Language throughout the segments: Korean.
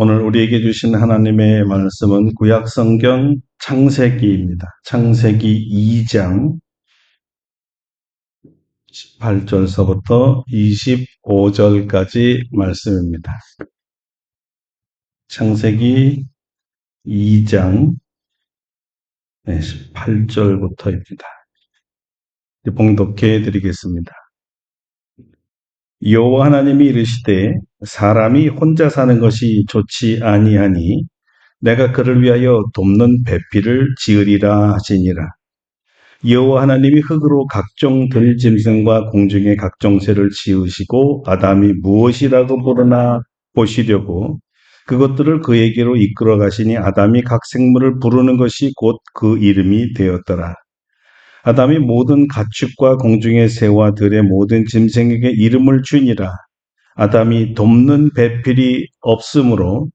오늘 우리에게 주신 하나님의 말씀은 구약성경 창세기입니다. 창세기 2장 18절서부터 25절까지 말씀입니다. 창세기 2장 18절부터입니다. 봉독해 드리겠습니다. 여호와 하나님이 이르시되 사람이 혼자 사는 것이 좋지 아니하니 내가 그를 위하여 돕는 배필을 지으리라 하시니라. 여호와 하나님이 흙으로 각종 들짐승과 공중의 각종 새를 지으시고 아담이 무엇이라고 부르나 보시려고 그것들을 그에게로 이끌어 가시니 아담이 각 생물을 부르는 것이 곧 그 이름이 되었더라. 아담이 모든 가축과 공중의 새와 들의 모든 짐승에게 이름을 주니라. 아담이 돕는 배필이 없으므로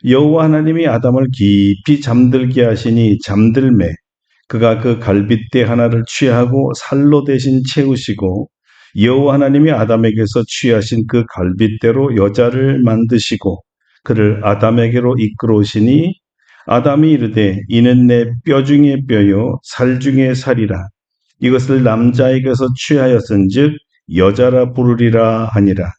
여호와 하나님이 아담을 깊이 잠들게 하시니 잠들매 그가 그 갈빗대 하나를 취하고 살로 대신 채우시고 여호와 하나님이 아담에게서 취하신 그 갈빗대로 여자를 만드시고 그를 아담에게로 이끌어오시니 아담이 이르되 이는 내 뼈 중에 뼈요 살 중에 살이라. 이것을 남자에게서 취하였은즉 여자라 부르리라 하니라.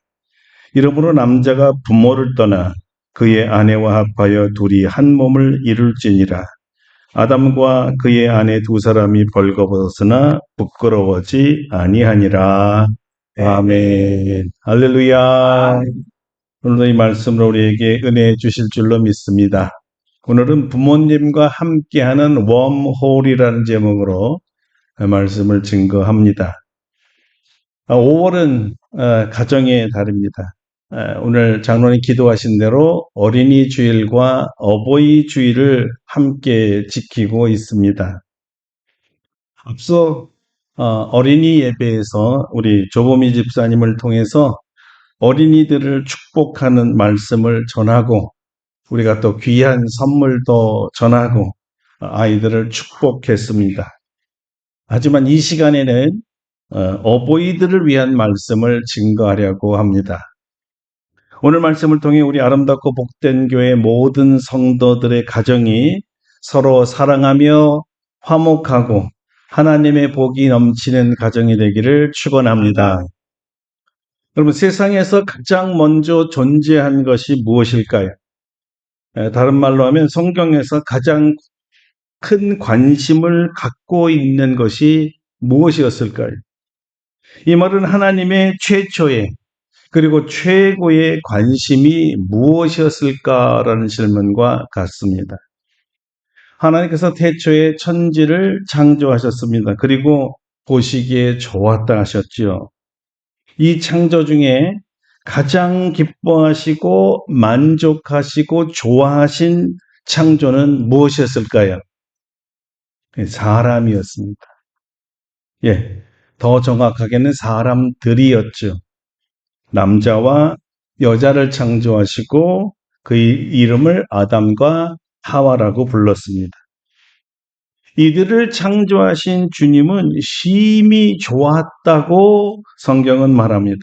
이러므로 남자가 부모를 떠나 그의 아내와 합하여 둘이 한 몸을 이룰지니라. 아담과 그의 아내 두 사람이 벌거벗었으나 부끄러워지 아니하니라. 아멘. 할렐루야. 오늘도 이 말씀으로 우리에게 은혜 주실 줄로 믿습니다. 오늘은 부모님과 함께하는 웜홀이라는 제목으로 말씀을 증거합니다. 5월은 가정의 달입니다. 오늘 장로님 기도하신 대로 어린이 주일과 어버이 주일을 함께 지키고 있습니다. 앞서 어린이 예배에서 우리 조보미 집사님을 통해서 어린이들을 축복하는 말씀을 전하고 우리가 또 귀한 선물도 전하고 아이들을 축복했습니다. 하지만 이 시간에는 어버이들을 위한 말씀을 증거하려고 합니다. 오늘 말씀을 통해 우리 아름답고 복된 교회 모든 성도들의 가정이 서로 사랑하며 화목하고 하나님의 복이 넘치는 가정이 되기를 축원합니다. 여러분, 세상에서 가장 먼저 존재한 것이 무엇일까요? 다른 말로 하면 성경에서 가장 큰 관심을 갖고 있는 것이 무엇이었을까요? 이 말은 하나님의 최초의 그리고 최고의 관심이 무엇이었을까라는 질문과 같습니다. 하나님께서 태초에 천지를 창조하셨습니다. 그리고 보시기에 좋았다 하셨지요. 이 창조 중에 가장 기뻐하시고 만족하시고 좋아하신 창조는 무엇이었을까요? 사람이었습니다. 더 정확하게는 사람들이었죠. 남자와 여자를 창조하시고 그의 이름을 아담과 하와라고 불렀습니다. 이들을 창조하신 주님은 심히 좋았다고 성경은 말합니다.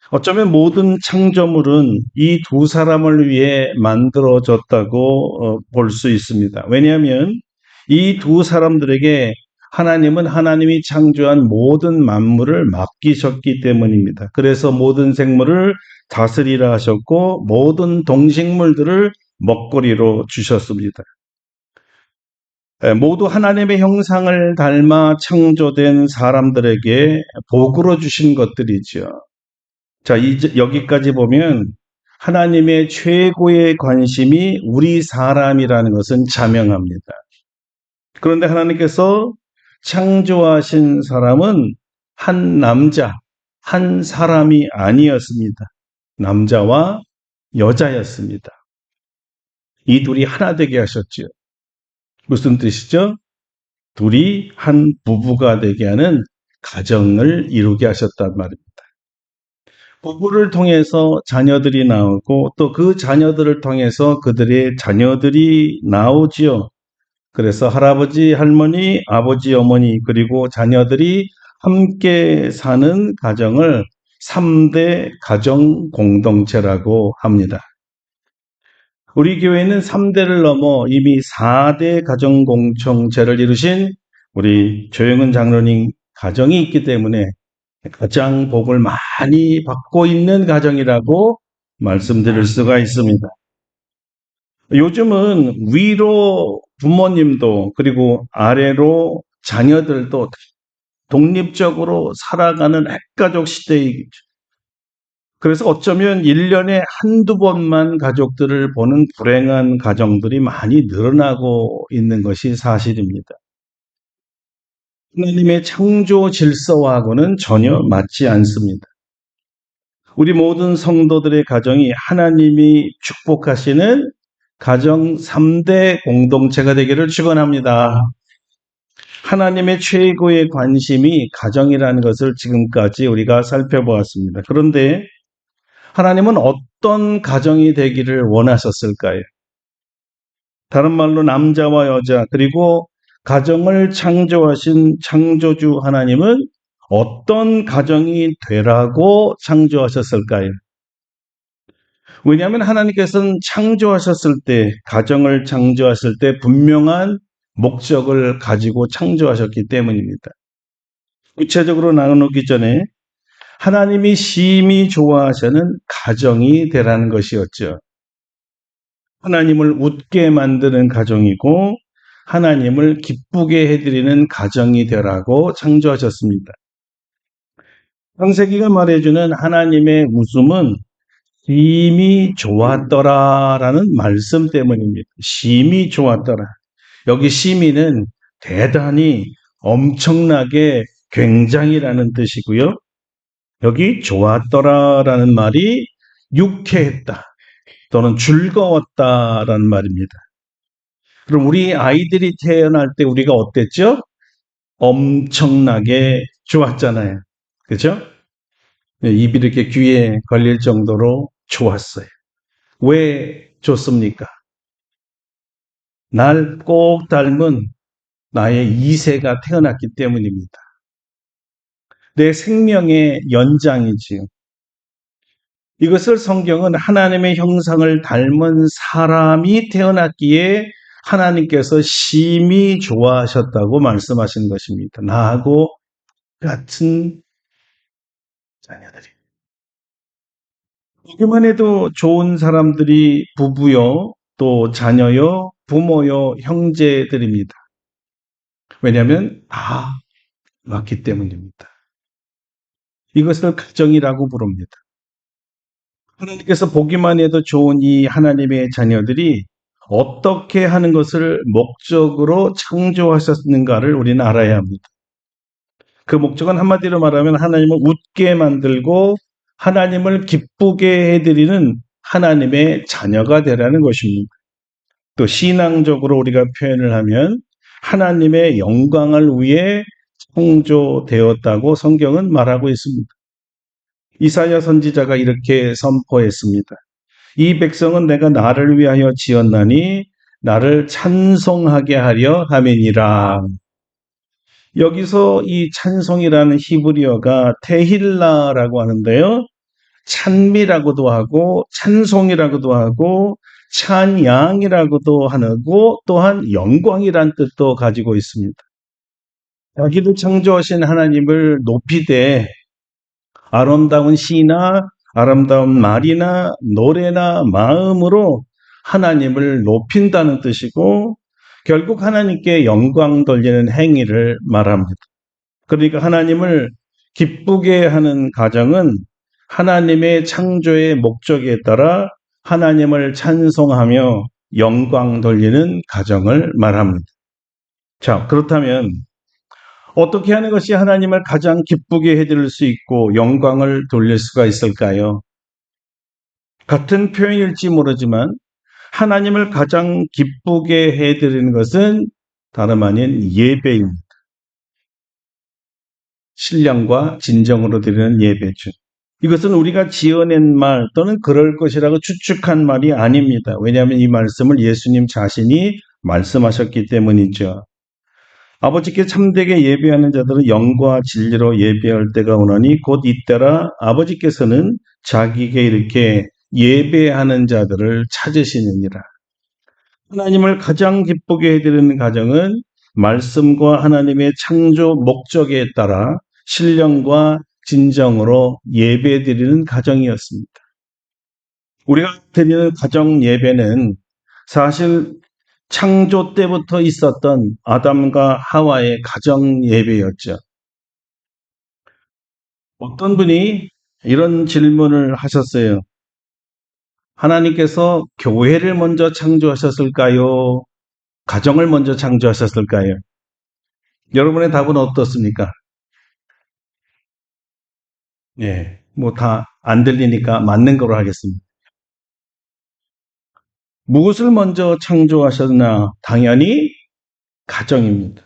어쩌면 모든 창조물은 이 두 사람을 위해 만들어졌다고 볼 수 있습니다. 왜냐하면 이 두 사람들에게 하나님은 하나님이 창조한 모든 만물을 맡기셨기 때문입니다. 그래서 모든 생물을 다스리라 하셨고 모든 동식물들을 먹거리로 주셨습니다. 모두 하나님의 형상을 닮아 창조된 사람들에게 복으로 주신 것들이죠. 자, 이제 여기까지 보면 하나님의 최고의 관심이 우리 사람이라는 것은 자명합니다. 그런데 하나님께서 창조하신 사람은 한 남자, 한 사람이 아니었습니다. 남자와 여자였습니다. 이 둘이 하나 되게 하셨지요. 무슨 뜻이죠? 둘이 한 부부가 되게 하는 가정을 이루게 하셨단 말입니다. 부부를 통해서 자녀들이 나오고 또 그 자녀들을 통해서 그들의 자녀들이 나오지요. 그래서 할아버지, 할머니, 아버지, 어머니 그리고 자녀들이 함께 사는 가정을 3대 가정 공동체라고 합니다. 우리 교회는 3대를 넘어 이미 4대 가정공동체를 이루신 우리 조영은 장로님 가정이 있기 때문에 가장 복을 많이 받고 있는 가정이라고 말씀드릴 수가 있습니다. 요즘은 위로 부모님도 그리고 아래로 자녀들도 독립적으로 살아가는 핵가족 시대이죠. 그래서 어쩌면 1년에 한두 번만 가족들을 보는 불행한 가정들이 많이 늘어나고 있는 것이 사실입니다. 하나님의 창조 질서와고는 전혀 맞지 않습니다. 우리 모든 성도들의 가정이 하나님이 축복하시는 가정 3대 공동체가 되기를 축원합니다. 하나님의 최고의 관심이 가정이라는 것을 지금까지 우리가 살펴보았습니다. 그런데 하나님은 어떤 가정이 되기를 원하셨을까요? 다른 말로 남자와 여자 그리고 가정을 창조하신 창조주 하나님은 어떤 가정이 되라고 창조하셨을까요? 왜냐하면 하나님께서는 창조하셨을 때, 가정을 창조하실 때 분명한 목적을 가지고 창조하셨기 때문입니다. 구체적으로 나누기 전에 하나님이 심히 좋아하시는 가정이 되라는 것이었죠. 하나님을 웃게 만드는 가정이고 하나님을 기쁘게 해드리는 가정이 되라고 창조하셨습니다. 창세기가 말해주는 하나님의 웃음은 심히 좋았더라라는 말씀 때문입니다. 심히 좋았더라. 여기 심히는 대단히 엄청나게 굉장히라는 뜻이고요. 여기 좋았더라라는 말이 유쾌했다 또는 즐거웠다라는 말입니다. 그럼 우리 아이들이 태어날 때 우리가 어땠죠? 엄청나게 좋았잖아요. 그죠? 입이 이렇게 귀에 걸릴 정도로 좋았어요. 왜 좋습니까? 날 꼭 닮은 나의 2세가 태어났기 때문입니다. 내 생명의 연장이지요. 이것을 성경은 하나님의 형상을 닮은 사람이 태어났기에 하나님께서 심히 좋아하셨다고 말씀하신 것입니다. 나하고 같은 자녀들이. 보기만 해도 좋은 사람들이 부부요, 또 자녀요, 부모요, 형제들입니다. 왜냐하면 다 맞기 때문입니다. 이것을 가정이라고 부릅니다. 하나님께서 보기만 해도 좋은 이 하나님의 자녀들이 어떻게 하는 것을 목적으로 창조하셨는가를 우리는 알아야 합니다. 그 목적은 한마디로 말하면 하나님을 웃게 만들고 하나님을 기쁘게 해드리는 하나님의 자녀가 되라는 것입니다. 또 신앙적으로 우리가 표현을 하면 하나님의 영광을 위해 창조되었다고 성경은 말하고 있습니다. 이사야 선지자가 이렇게 선포했습니다. 이 백성은 내가 나를 위하여 지었나니 나를 찬송하게 하려 함이니라. 여기서 이 찬송이라는 히브리어가 테힐라라고 하는데요. 찬미라고도 하고 찬송이라고도 하고 찬양이라고도 하고 또한 영광이란 뜻도 가지고 있습니다. 자기를 창조하신 하나님을 높이되 아름다운 시나 아름다운 말이나 노래나 마음으로 하나님을 높인다는 뜻이고 결국 하나님께 영광 돌리는 행위를 말합니다. 그러니까 하나님을 기쁘게 하는 가정은 하나님의 창조의 목적에 따라 하나님을 찬송하며 영광 돌리는 가정을 말합니다. 자, 그렇다면 어떻게 하는 것이 하나님을 가장 기쁘게 해드릴 수 있고 영광을 돌릴 수가 있을까요? 같은 표현일지 모르지만 하나님을 가장 기쁘게 해드리는 것은 다름 아닌 예배입니다. 신령과 진정으로 드리는 예배죠. 이것은 우리가 지어낸 말 또는 그럴 것이라고 추측한 말이 아닙니다. 왜냐하면 이 말씀을 예수님 자신이 말씀하셨기 때문이죠. 아버지께 참되게 예배하는 자들은 영과 진리로 예배할 때가 오나니 곧 이때라 아버지께서는 자기에게 이렇게 예배하는 자들을 찾으시느니라. 하나님을 가장 기쁘게 해드리는 가정은 말씀과 하나님의 창조 목적에 따라 신령과 진정으로 예배드리는 가정이었습니다. 우리가 드리는 가정 예배는 사실 창조 때부터 있었던 아담과 하와의 가정 예배였죠. 어떤 분이 이런 질문을 하셨어요. 하나님께서 교회를 먼저 창조하셨을까요? 가정을 먼저 창조하셨을까요? 여러분의 답은 어떻습니까? 예, 뭐 다 안 들리니까 맞는 거로 하겠습니다. 무엇을 먼저 창조하셨나? 당연히 가정입니다.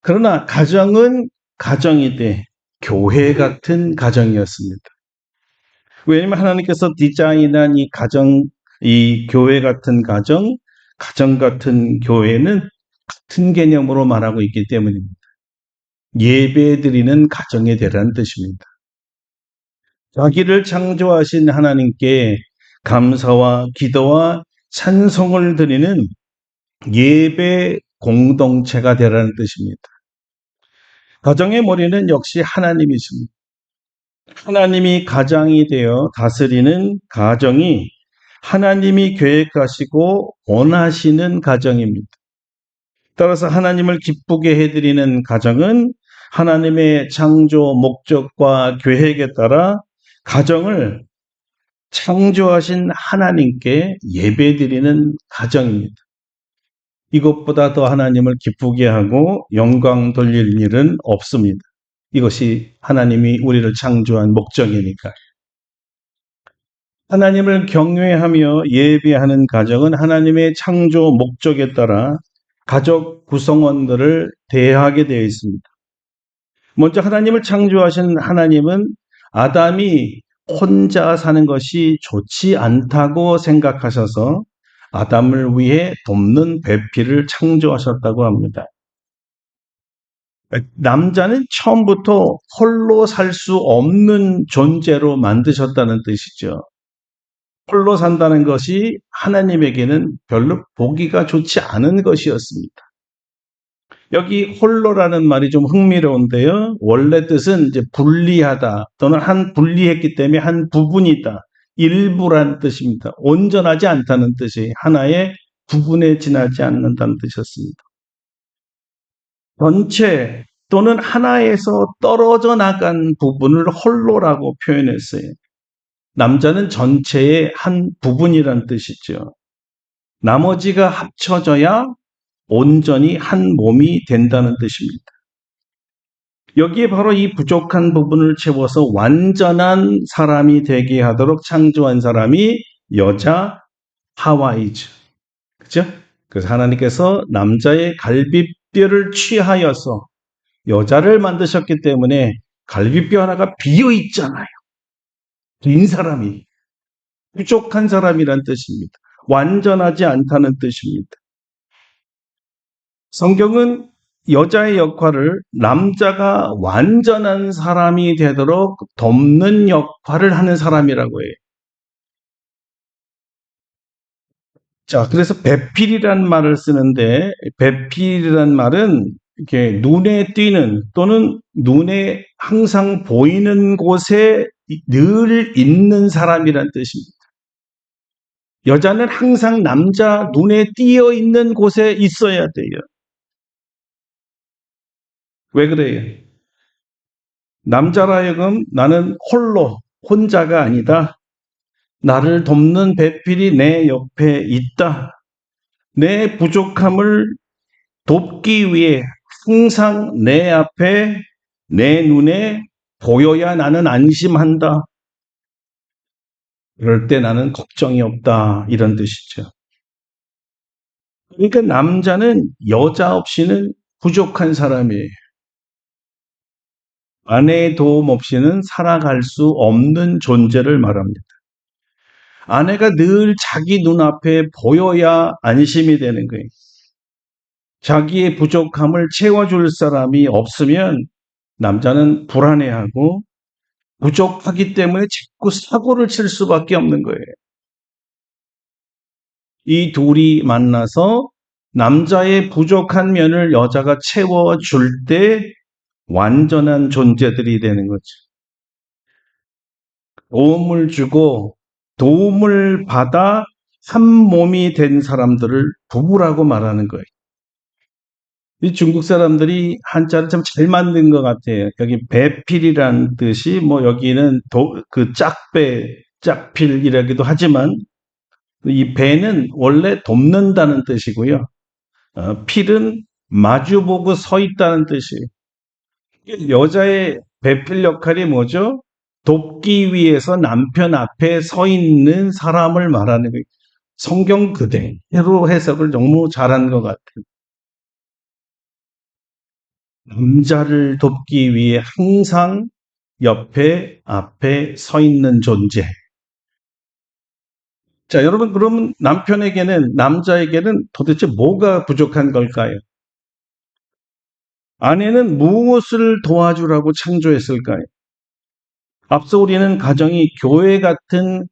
그러나 가정은 가정이되 교회 같은 가정이었습니다. 왜냐하면 하나님께서 디자인한 이 가정, 이 교회 같은 가정, 가정 같은 교회는 같은 개념으로 말하고 있기 때문입니다. 예배드리는 가정에 대한 뜻입니다. 자기를 창조하신 하나님께 감사와 기도와 찬송을 드리는 예배 공동체가 되라는 뜻입니다. 가정의 머리는 역시 하나님이십니다. 하나님이 가장이 되어 다스리는 가정이 하나님이 계획하시고 원하시는 가정입니다. 따라서 하나님을 기쁘게 해드리는 가정은 하나님의 창조 목적과 계획에 따라 가정을 창조하신 하나님께 예배드리는 가정입니다. 이것보다 더 하나님을 기쁘게 하고 영광 돌릴 일은 없습니다. 이것이 하나님이 우리를 창조한 목적이니까. 하나님을 경외하며 예배하는 가정은 하나님의 창조 목적에 따라 가족 구성원들을 대하게 되어 있습니다. 먼저 하나님을 창조하신 하나님은 아담이 혼자 사는 것이 좋지 않다고 생각하셔서 아담을 위해 돕는 배필을 창조하셨다고 합니다. 남자는 처음부터 홀로 살 수 없는 존재로 만드셨다는 뜻이죠. 홀로 산다는 것이 하나님에게는 별로 보기가 좋지 않은 것이었습니다. 여기 홀로라는 말이 좀 흥미로운데요. 원래 뜻은 이제 분리하다 또는 한 분리했기 때문에 한 부분이다. 일부란 뜻입니다. 온전하지 않다는 뜻이 하나의 부분에 지나지 않는다는 뜻이었습니다. 전체 또는 하나에서 떨어져 나간 부분을 홀로라고 표현했어요. 남자는 전체의 한 부분이란 뜻이죠. 나머지가 합쳐져야 온전히 한 몸이 된다는 뜻입니다. 여기에 바로 이 부족한 부분을 채워서 완전한 사람이 되게 하도록 창조한 사람이 여자 하와이죠. 그죠? 그래서 하나님께서 남자의 갈비뼈를 취하여서 여자를 만드셨기 때문에 갈비뼈 하나가 비어 있잖아요. 빈 사람이. 부족한 사람이란 뜻입니다. 완전하지 않다는 뜻입니다. 성경은 여자의 역할을 남자가 완전한 사람이 되도록 돕는 역할을 하는 사람이라고 해요. 자, 그래서 배필이란 말을 쓰는데 배필이란 말은 이렇게 눈에 띄는 또는 눈에 항상 보이는 곳에 늘 있는 사람이란 뜻입니다. 여자는 항상 남자 눈에 띄어 있는 곳에 있어야 돼요. 왜 그래요? 남자라 하여금 나는 홀로, 혼자가 아니다. 나를 돕는 배필이 내 옆에 있다. 내 부족함을 돕기 위해 항상 내 앞에, 내 눈에 보여야 나는 안심한다. 그럴 때 나는 걱정이 없다. 이런 뜻이죠. 그러니까 남자는 여자 없이는 부족한 사람이에요. 아내의 도움 없이는 살아갈 수 없는 존재를 말합니다. 아내가 늘 자기 눈앞에 보여야 안심이 되는 거예요. 자기의 부족함을 채워줄 사람이 없으면 남자는 불안해하고 부족하기 때문에 자꾸 사고를 칠 수밖에 없는 거예요. 이 둘이 만나서 남자의 부족한 면을 여자가 채워줄 때 완전한 존재들이 되는 거죠. 도움을 주고 도움을 받아 한 몸이 된 사람들을 부부라고 말하는 거예요. 이 중국 사람들이 한자를 참 잘 만든 것 같아요. 여기 배필이란 뜻이 뭐 여기는 그 짝필이라기도 하지만 이 배는 원래 돕는다는 뜻이고요. 필은 마주보고 서 있다는 뜻이에요. 여자의 배필 역할이 뭐죠? 돕기 위해서 남편 앞에 서 있는 사람을 말하는 거예요. 성경 그대로 해석을 너무 잘한 것 같아요. 남자를 돕기 위해 항상 앞에 서 있는 존재. 자, 여러분, 그러면 남자에게는 도대체 뭐가 부족한 걸까요? 아내는 무엇을 도와주라고 창조했을까요? 앞서 우리는 가정이 교회 같은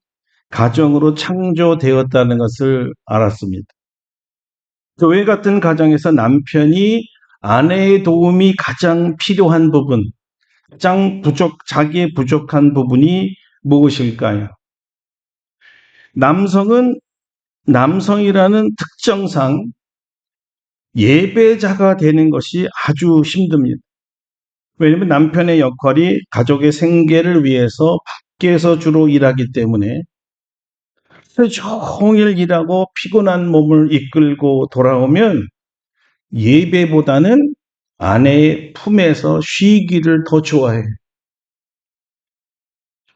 가정으로 창조되었다는 것을 알았습니다. 교회 같은 가정에서 남편이 아내의 도움이 가장 필요한 부분, 자기의 부족한 부분이 무엇일까요? 남성이라는 특성상 예배자가 되는 것이 아주 힘듭니다. 왜냐하면 남편의 역할이 가족의 생계를 위해서 밖에서 주로 일하기 때문에 하루 종일 일하고 피곤한 몸을 이끌고 돌아오면 예배보다는 아내의 품에서 쉬기를 더 좋아해요.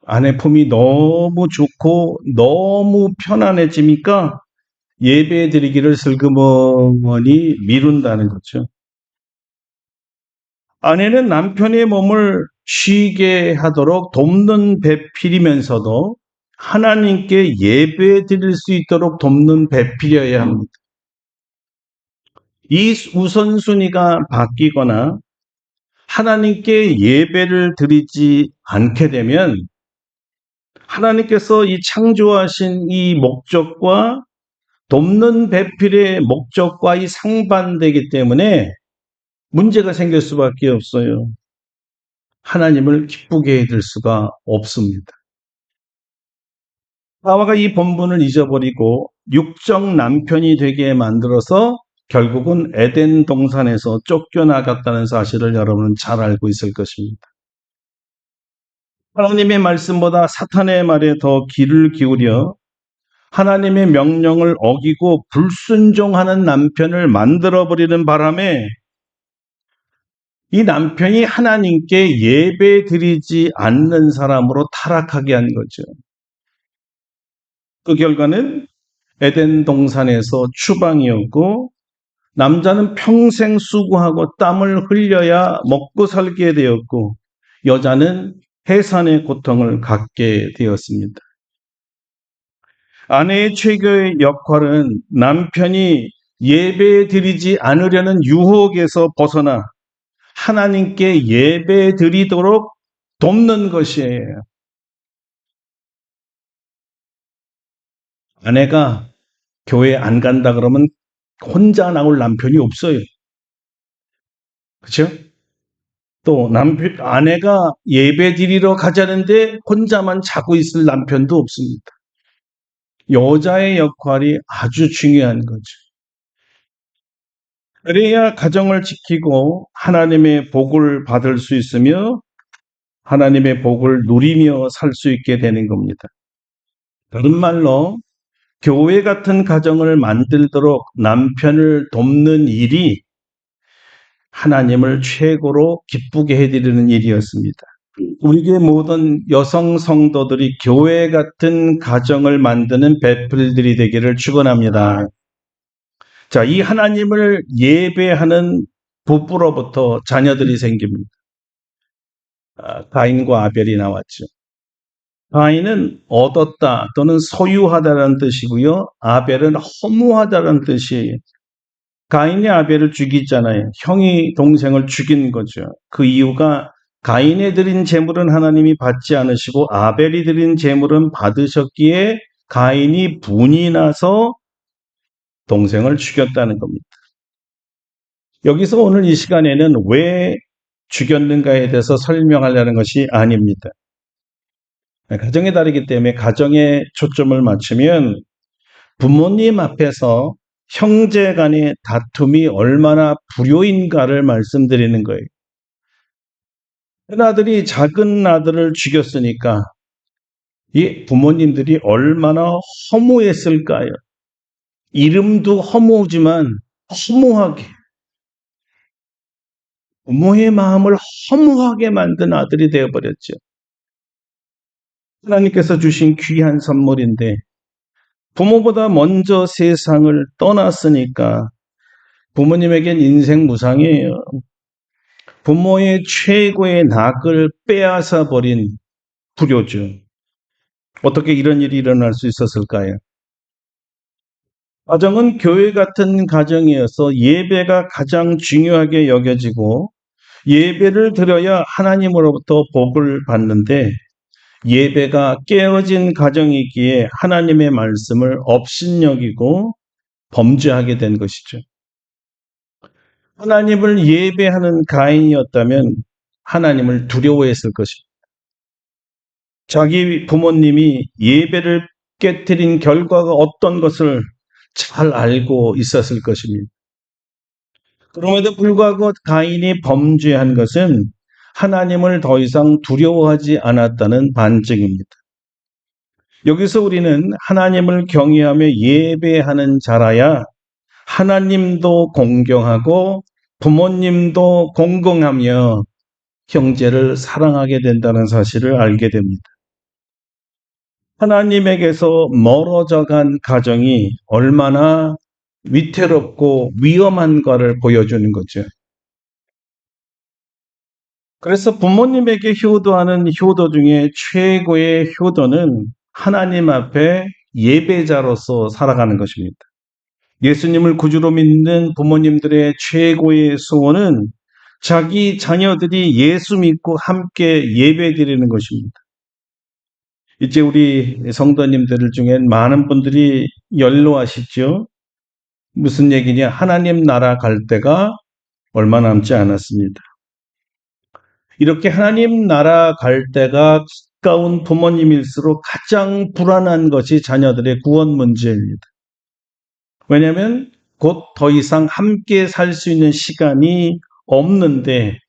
아내 품이 너무 좋고 너무 편안해지니까 예배 드리기를 슬그머니 미룬다는 거죠. 아내는 남편의 몸을 쉬게 하도록 돕는 배필이면서도 하나님께 예배 드릴 수 있도록 돕는 배필이어야 합니다. 이 우선순위가 바뀌거나 하나님께 예배를 드리지 않게 되면 하나님께서 이 창조하신 이 목적과 돕는 배필의 목적과 이 상반되기 때문에 문제가 생길 수밖에 없어요. 하나님을 기쁘게 해줄 수가 없습니다. 하와가 이 본분을 잊어버리고 육적 남편이 되게 만들어서 결국은 에덴 동산에서 쫓겨나갔다는 사실을 여러분은 잘 알고 있을 것입니다. 하나님의 말씀보다 사탄의 말에 더 귀를 기울여 하나님의 명령을 어기고 불순종하는 남편을 만들어버리는 바람에 이 남편이 하나님께 예배 드리지 않는 사람으로 타락하게 한 거죠. 그 결과는 에덴 동산에서 추방이었고 남자는 평생 수고하고 땀을 흘려야 먹고 살게 되었고 여자는 해산의 고통을 갖게 되었습니다. 아내의 최고의 역할은 남편이 예배 드리지 않으려는 유혹에서 벗어나 하나님께 예배 드리도록 돕는 것이에요. 아내가 교회 안 간다 그러면 혼자 나올 남편이 없어요. 그렇죠? 또 아내가 예배 드리러 가자는데 혼자만 자고 있을 남편도 없습니다. 여자의 역할이 아주 중요한 거죠. 그래야 가정을 지키고 하나님의 복을 받을 수 있으며 하나님의 복을 누리며 살 수 있게 되는 겁니다. 다른 말로 교회 같은 가정을 만들도록 남편을 돕는 일이 하나님을 최고로 기쁘게 해드리는 일이었습니다. 우리 교회 모든 여성 성도들이 교회 같은 가정을 만드는 배필들이 되기를 축원합니다. 자, 이 하나님을 예배하는 부부로부터 자녀들이 생깁니다. 가인과 아벨이 나왔죠. 가인은 얻었다 또는 소유하다라는 뜻이고요. 아벨은 허무하다라는 뜻이에요. 가인이 아벨을 죽이잖아요. 형이 동생을 죽인 거죠. 그 이유가 가인이 드린 제물은 하나님이 받지 않으시고 아벨이 드린 제물은 받으셨기에 가인이 분이 나서 동생을 죽였다는 겁니다. 여기서 오늘 이 시간에는 왜 죽였는가에 대해서 설명하려는 것이 아닙니다. 가정이 다르기 때문에 가정에 초점을 맞추면 부모님 앞에서 형제 간의 다툼이 얼마나 불효인가를 말씀드리는 거예요. 큰 아들이 작은 아들을 죽였으니까 이 부모님들이 얼마나 허무했을까요? 이름도 허무지만 허무하게 부모의 마음을 허무하게 만든 아들이 되어버렸죠. 하나님께서 주신 귀한 선물인데 부모보다 먼저 세상을 떠났으니까 부모님에겐 인생 무상이에요. 부모의 최고의 낙을 빼앗아 버린 불효죠. 어떻게 이런 일이 일어날 수 있었을까요? 가정은 교회 같은 가정이어서 예배가 가장 중요하게 여겨지고 예배를 드려야 하나님으로부터 복을 받는데 예배가 깨어진 가정이기에 하나님의 말씀을 업신여기고 범죄하게 된 것이죠. 하나님을 예배하는 가인이었다면 하나님을 두려워했을 것입니다. 자기 부모님이 예배를 깨뜨린 결과가 어떤 것을 잘 알고 있었을 것입니다. 그럼에도 불구하고 가인이 범죄한 것은 하나님을 더 이상 두려워하지 않았다는 반증입니다. 여기서 우리는 하나님을 경외하며 예배하는 자라야 하나님도 공경하고 부모님도 공경하며 형제를 사랑하게 된다는 사실을 알게 됩니다. 하나님에게서 멀어져 간 가정이 얼마나 위태롭고 위험한가를 보여주는 거죠. 그래서 부모님에게 효도하는 효도 중에 최고의 효도는 하나님 앞에 예배자로서 살아가는 것입니다. 예수님을 구주로 믿는 부모님들의 최고의 소원은 자기 자녀들이 예수 믿고 함께 예배드리는 것입니다. 이제 우리 성도님들 중에 많은 분들이 연로하시죠? 무슨 얘기냐? 하나님 나라 갈 때가 얼마 남지 않았습니다. 이렇게 하나님 나라 갈 때가 가까운 부모님일수록 가장 불안한 것이 자녀들의 구원 문제입니다. 왜냐하면 곧 더 이상 함께 살 수 있는 시간이 없는데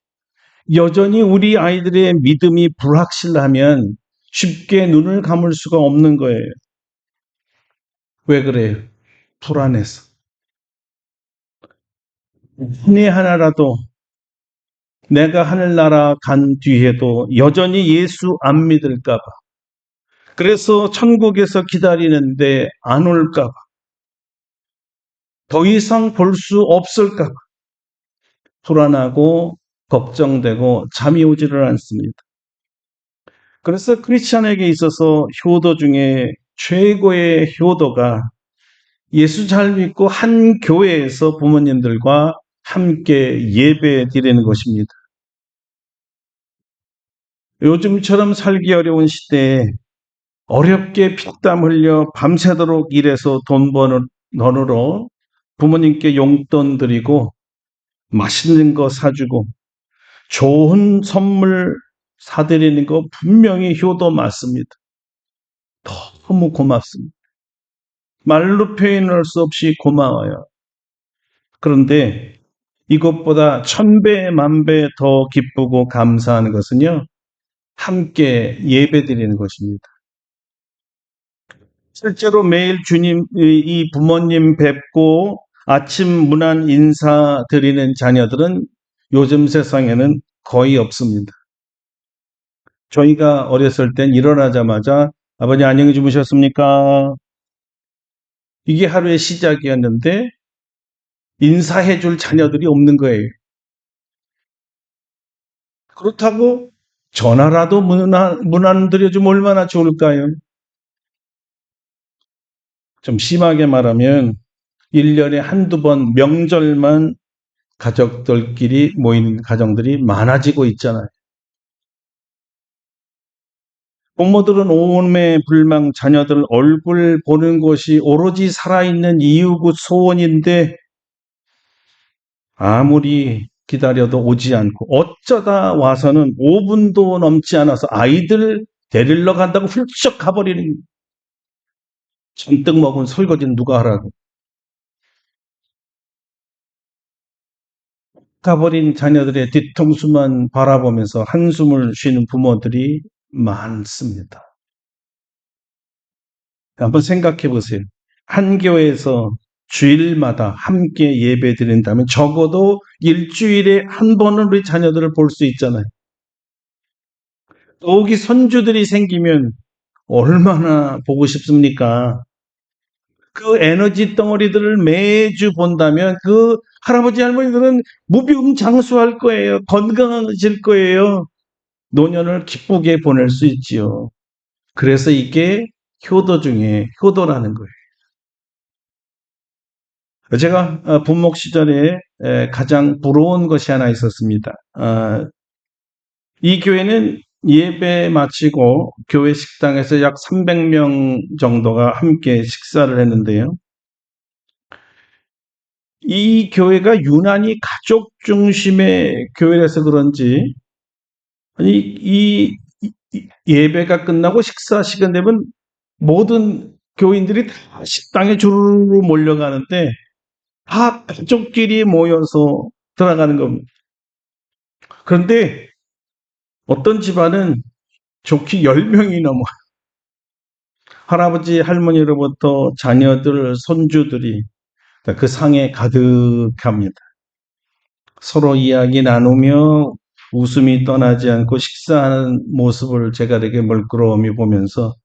여전히 우리 아이들의 믿음이 불확실하면 쉽게 눈을 감을 수가 없는 거예요. 왜 그래요? 불안해서. 흔히 하나라도 내가 하늘나라 간 뒤에도 여전히 예수 안 믿을까 봐. 그래서 천국에서 기다리는데 안 올까 봐. 더 이상 볼 수 없을까 봐. 불안하고 걱정되고 잠이 오지를 않습니다. 그래서 크리스찬에게 있어서 효도 중에 최고의 효도가 예수 잘 믿고 한 교회에서 부모님들과 함께 예배 드리는 것입니다. 요즘처럼 살기 어려운 시대에 어렵게 피땀 흘려 밤새도록 일해서 돈 버느러 부모님께 용돈 드리고 맛있는 거 사주고 좋은 선물 사드리는 거 분명히 효도 맞습니다. 너무 고맙습니다. 말로 표현할 수 없이 고마워요. 그런데 이것보다 1000배, 10,000배 더 기쁘고 감사한 것은요, 함께 예배드리는 것입니다. 실제로 매일 주님, 이 부모님 뵙고 아침 문안 인사드리는 자녀들은 요즘 세상에는 거의 없습니다. 저희가 어렸을 땐 일어나자마자 아버지 안녕히 주무셨습니까? 이게 하루의 시작이었는데 인사해 줄 자녀들이 없는 거예요. 그렇다고 전화라도 문안 드려주면 얼마나 좋을까요? 좀 심하게 말하면 1년에 한두 번 명절만 가족들끼리 모이는 가정들이 많아지고 있잖아요. 부모들은 온몸에 불망, 자녀들 얼굴 보는 것이 오로지 살아있는 이유고 소원인데 아무리 기다려도 오지 않고 어쩌다 와서는 5분도 넘지 않아서 아이들 데리러 간다고 훌쩍 가버리는, 잔뜩 먹은 설거지는 누가 하라고. 가버린 자녀들의 뒤통수만 바라보면서 한숨을 쉬는 부모들이 많습니다. 한번 생각해 보세요. 한 교회에서 주일마다 함께 예배 드린다면 적어도 일주일에 한 번은 우리 자녀들을 볼 수 있잖아요. 더욱이 손주들이 생기면 얼마나 보고 싶습니까? 그 에너지 덩어리들을 매주 본다면 그 할아버지 할머니들은 무병장수할 거예요. 건강해질 거예요. 노년을 기쁘게 보낼 수 있지요. 그래서 이게 효도 중에 효도라는 거예요. 제가 부목 시절에 가장 부러운 것이 하나 있었습니다. 이 교회는 예배 마치고 교회 식당에서 약 300명 정도가 함께 식사를 했는데요. 이 교회가 유난히 가족 중심의 교회라서 그런지, 아니, 예배가 끝나고 식사 시간 되면 모든 교인들이 다 식당에 주르르 몰려가는데 다 가족끼리 모여서 들어가는 겁니다. 그런데 어떤 집안은 좋게 10명이 넘어 할아버지 할머니로부터 자녀들 손주들이 그 상에 가득합니다. 서로 이야기 나누며 웃음이 떠나지 않고 식사하는 모습을 제가 되게 멀끄러움이 보면서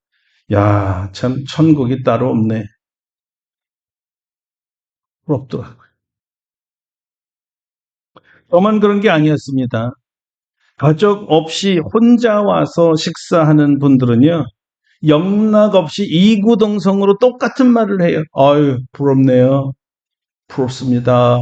야, 참 천국이 따로 없네. 부럽더라고요. 저만 그런 게 아니었습니다. 가족 없이 혼자 와서 식사하는 분들은요, 영락없이 이구동성으로 똑같은 말을 해요. 아유, 부럽네요. 부럽습니다.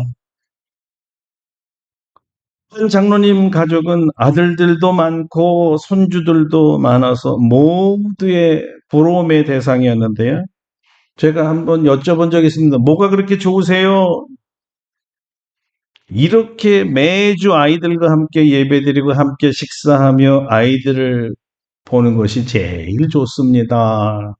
한 장로님 가족은 아들들도 많고 손주들도 많아서 모두의 부러움의 대상이었는데요. 제가 한번 여쭤본 적이 있습니다. 뭐가 그렇게 좋으세요? 이렇게 매주 아이들과 함께 예배드리고 함께 식사하며 아이들을 보는 것이 제일 좋습니다.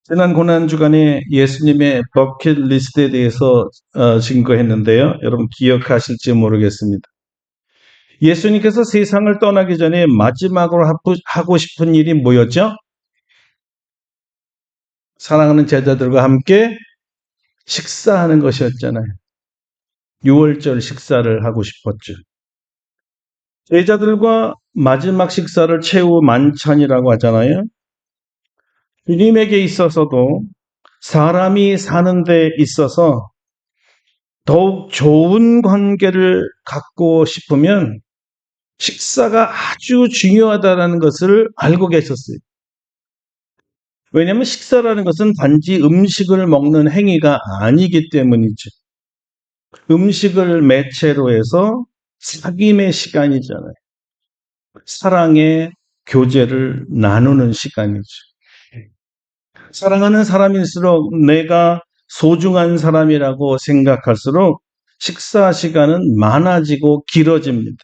지난 고난주간에 예수님의 버킷리스트에 대해서 증거했는데요. 여러분 기억하실지 모르겠습니다. 예수님께서 세상을 떠나기 전에 마지막으로 하고 싶은 일이 뭐였죠? 사랑하는 제자들과 함께 식사하는 것이었잖아요. 유월절 식사를 하고 싶었죠. 제자들과 마지막 식사를 최후 만찬이라고 하잖아요. 주님에게 있어서도 사람이 사는 데 있어서 더욱 좋은 관계를 갖고 싶으면 식사가 아주 중요하다는 것을 알고 계셨어요. 왜냐하면 식사라는 것은 단지 음식을 먹는 행위가 아니기 때문이죠. 음식을 매체로 해서 사귐의 시간이잖아요. 사랑의 교제를 나누는 시간이죠. 사랑하는 사람일수록 내가 소중한 사람이라고 생각할수록 식사 시간은 많아지고 길어집니다.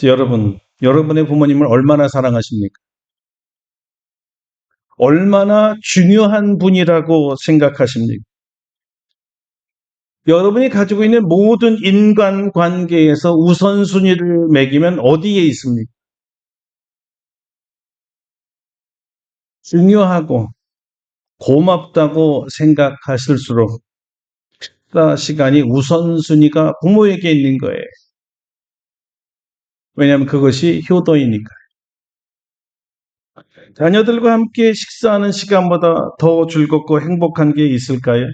여러분의 부모님을 얼마나 사랑하십니까? 얼마나 중요한 분이라고 생각하십니까? 여러분이 가지고 있는 모든 인간 관계에서 우선순위를 매기면 어디에 있습니까? 중요하고 고맙다고 생각하실수록 식사 시간이 우선순위가 부모에게 있는 거예요. 왜냐하면 그것이 효도이니까. 자녀들과 함께 식사하는 시간보다 더 즐겁고 행복한 게 있을까요?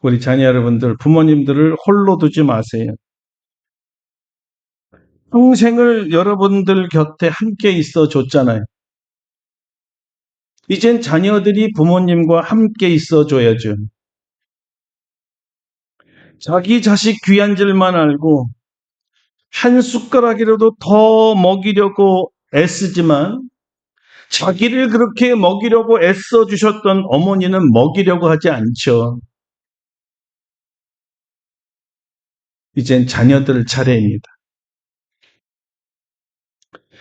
우리 자녀 여러분들, 부모님들을 홀로 두지 마세요. 평생을 여러분들 곁에 함께 있어 줬잖아요. 이젠 자녀들이 부모님과 함께 있어 줘야죠. 자기 자식 귀한 줄만 알고 한 숟가락이라도 더 먹이려고 애쓰지만 자기를 그렇게 먹이려고 애써 주셨던 어머니는 먹이려고 하지 않죠. 이젠 자녀들 차례입니다.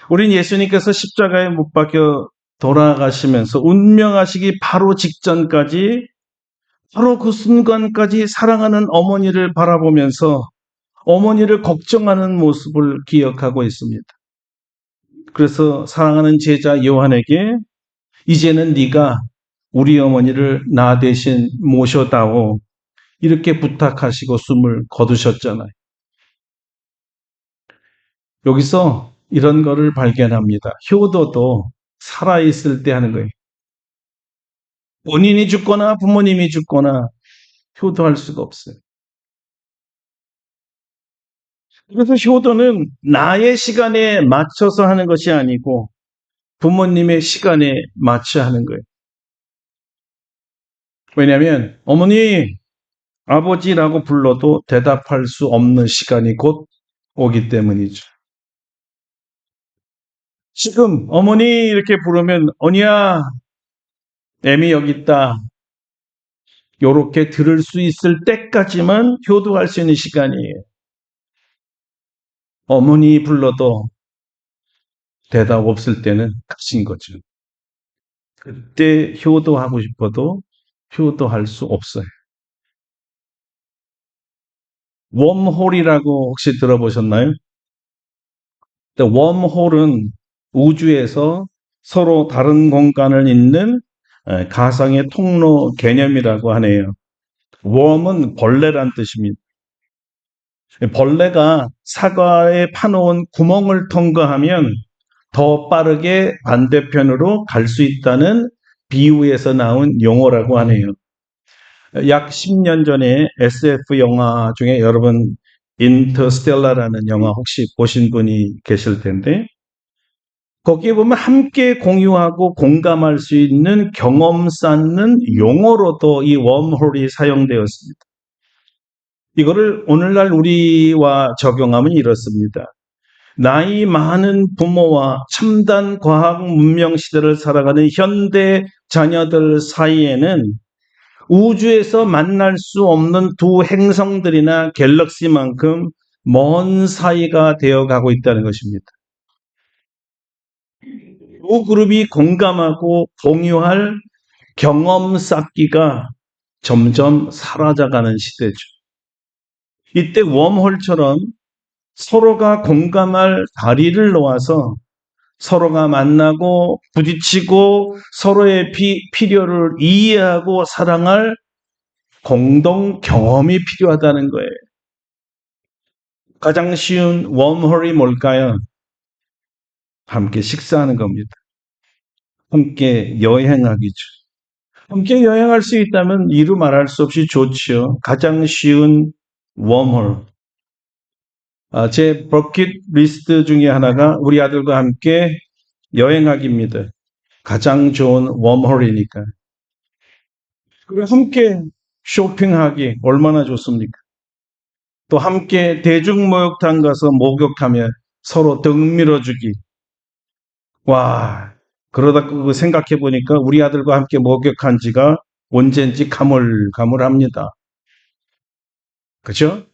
우린 예수님께서 십자가에 못 박혀 돌아가시면서 운명하시기 바로 직전까지, 바로 그 순간까지 사랑하는 어머니를 바라보면서 어머니를 걱정하는 모습을 기억하고 있습니다. 그래서 사랑하는 제자 요한에게 이제는 네가 우리 어머니를 나 대신 모셔다오, 이렇게 부탁하시고 숨을 거두셨잖아요. 여기서 이런 거를 발견합니다. 효도도 살아있을 때 하는 거예요. 본인이 죽거나 부모님이 죽거나 효도할 수가 없어요. 그래서 효도는 나의 시간에 맞춰서 하는 것이 아니고 부모님의 시간에 맞춰 하는 거예요. 왜냐하면 어머니, 아버지라고 불러도 대답할 수 없는 시간이 곧 오기 때문이죠. 지금 어머니 이렇게 부르면 언니야, 애미 여기 있다, 요렇게 들을 수 있을 때까지만 효도할 수 있는 시간이에요. 어머니 불러도 대답 없을 때는 끝인 거죠. 그때 효도하고 싶어도 효도할 수 없어요. 웜홀이라고 혹시 들어보셨나요? 웜홀은 우주에서 서로 다른 공간을 잇는 가상의 통로 개념이라고 하네요. 웜은 벌레란 뜻입니다. 벌레가 사과에 파놓은 구멍을 통과하면 더 빠르게 반대편으로 갈 수 있다는 비유에서 나온 용어라고 하네요. 약 10년 전에 SF 영화 중에 여러분 인터스텔라라는 영화 혹시 보신 분이 계실 텐데, 거기에 보면 함께 공유하고 공감할 수 있는 경험 쌓는 용어로도 이 웜홀이 사용되었습니다. 이거를 오늘날 우리와 적용하면 이렇습니다. 나이 많은 부모와 첨단 과학 문명 시대를 살아가는 현대 자녀들 사이에는 우주에서 만날 수 없는 두 행성들이나 갤럭시만큼 먼 사이가 되어가고 있다는 것입니다. 두 그룹이 공감하고 공유할 경험 쌓기가 점점 사라져가는 시대죠. 이때 웜홀처럼 서로가 공감할 다리를 놓아서 서로가 만나고 부딪히고 서로의 필요를 이해하고 사랑할 공동 경험이 필요하다는 거예요. 가장 쉬운 웜홀이 뭘까요? 함께 식사하는 겁니다. 함께 여행하기죠. 함께 여행할 수 있다면 이루 말할 수 없이 좋지요. 가장 쉬운 웜홀. 제 버킷리스트 중에 하나가 우리 아들과 함께 여행하기입니다. 가장 좋은 웜홀이니까. 그리고 함께 쇼핑하기 얼마나 좋습니까? 또 함께 대중목욕탕 가서 목욕하며 서로 등 밀어주기. 와, 그러다 그 생각해 보니까 우리 아들과 함께 목욕한 지가 언젠지 가물가물합니다. 그죠?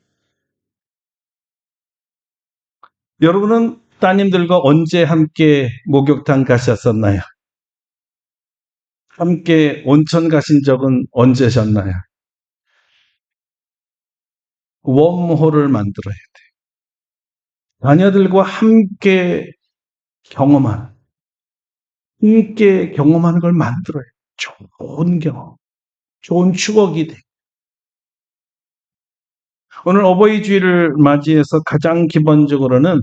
여러분은 따님들과 언제 함께 목욕탕 가셨었나요? 함께 온천 가신 적은 언제셨나요? 웜홀을 만들어야 돼. 자녀들과 함께 경험하는, 함께 경험하는 걸 만들어야 돼. 좋은 경험, 좋은 추억이 돼. 오늘 어버이 주일을 맞이해서 가장 기본적으로는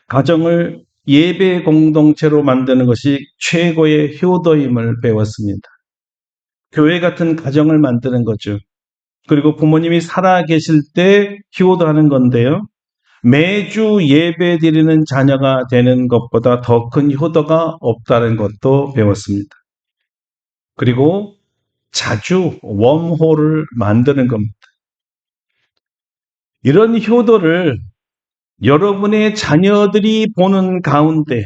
가정을 예배 공동체로 만드는 것이 최고의 효도임을 배웠습니다. 교회 같은 가정을 만드는 거죠. 그리고 부모님이 살아계실 때 효도하는 건데요. 매주 예배 드리는 자녀가 되는 것보다 더 큰 효도가 없다는 것도 배웠습니다. 그리고 자주 웜홀을 만드는 겁니다. 이런 효도를 여러분의 자녀들이 보는 가운데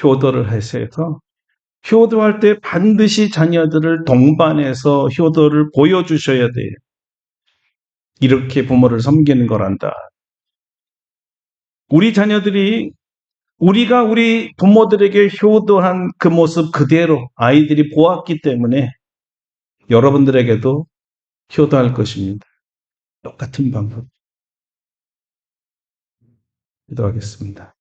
효도를 하셔서 효도할 때 반드시 자녀들을 동반해서 효도를 보여주셔야 돼요. 이렇게 부모를 섬기는 거란다. 우리 자녀들이 우리가 우리 부모들에게 효도한 그 모습 그대로 아이들이 보았기 때문에 여러분들에게도 효도할 것입니다. 똑같은 방법. 기도하겠습니다.